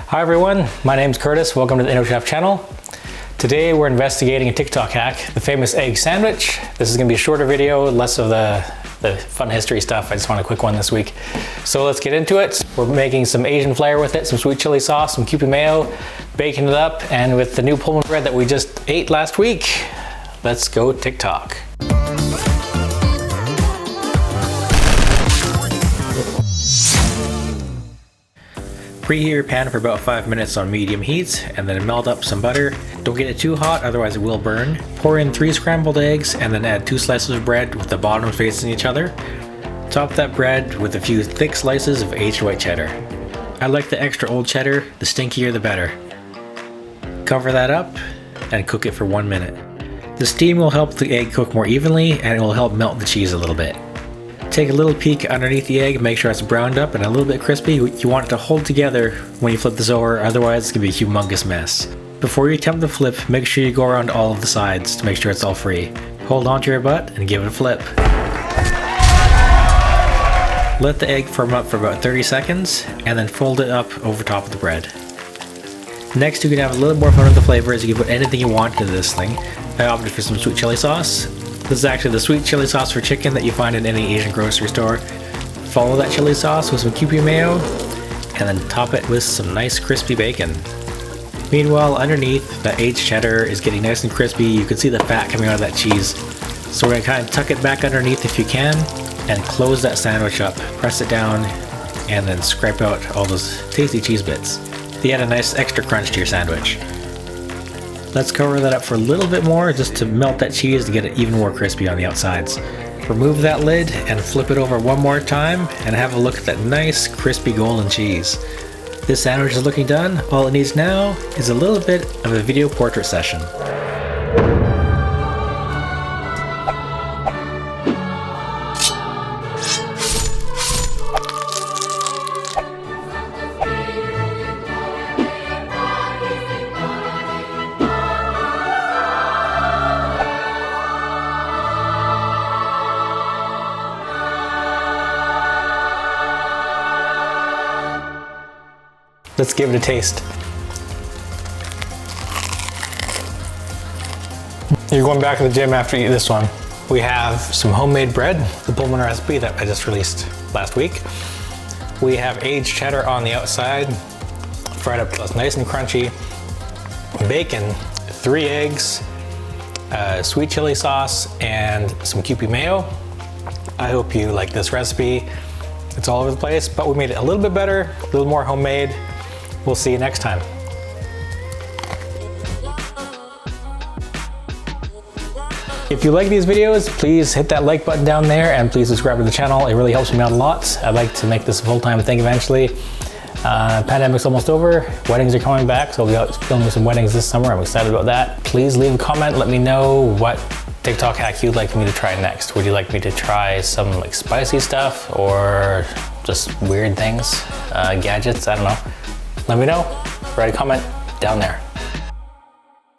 Hi everyone, my name's Curtis. Welcome to the InnoChef channel. Today we're investigating a TikTok hack, the famous egg sandwich. This is gonna be a shorter video, less of the fun history stuff. I just want a quick one this week. So let's get into it. We're making some Asian flair with it, some sweet chili sauce, some Kewpie mayo, baking it up, and with the new Pullman bread that we just ate last week, let's go TikTok. Preheat your pan for about 5 minutes on medium heat and then melt up some butter. Don't get it too hot, otherwise it will burn. Pour in 3 scrambled eggs and then add 2 slices of bread with the bottoms facing each other. Top that bread with a few thick slices of aged white cheddar. I like the extra old cheddar, the stinkier the better. Cover that up and cook it for 1 minute. The steam will help the egg cook more evenly and it will help melt the cheese a little bit. Take a little peek underneath the egg, make sure it's browned up and a little bit crispy. You want it to hold together when you flip this over, otherwise it's going to be a humongous mess. Before you attempt the flip, make sure you go around all of the sides to make sure it's all free. Hold on to your butt and give it a flip. Let the egg firm up for about 30 seconds and then fold it up over top of the bread. Next, you can have a little more fun with the flavors. You can put anything you want into this thing. I opted for some sweet chili sauce. This is actually the sweet chili sauce for chicken that you find in any Asian grocery store. Follow that chili sauce with some Kewpie mayo and then top it with some nice crispy bacon. Meanwhile, underneath, that aged cheddar is getting nice and crispy. You can see the fat coming out of that cheese. So we're going to kind of tuck it back underneath if you can and close that sandwich up. Press it down and then scrape out all those tasty cheese bits. They add a nice extra crunch to your sandwich. Let's cover that up for a little bit more just to melt that cheese to get it even more crispy on the outsides. Remove that lid and flip it over one more time and have a look at that nice crispy golden cheese. This sandwich is looking done. All it needs now is a little bit of a video portrait session. Let's give it a taste. You're going back to the gym after you eat this one. We have some homemade bread, the Pullman recipe that I just released last week. We have aged cheddar on the outside, fried up till it's nice and crunchy. Bacon, 3 eggs, sweet chili sauce, and some Kewpie mayo. I hope you like this recipe. It's all over the place, but we made it a little bit better, a little more homemade. We'll see you next time. If you like these videos, please hit that like button down there and please subscribe to the channel. It really helps me out a lot. I'd like to make this a full-time thing eventually. Pandemic's almost over. Weddings are coming back, so we'll be filming some weddings this summer. I'm excited about that. Please leave a comment. Let me know what TikTok hack you'd like me to try next. Would you like me to try some like spicy stuff or just weird things, gadgets? I don't know. Let me know. Write a comment down there.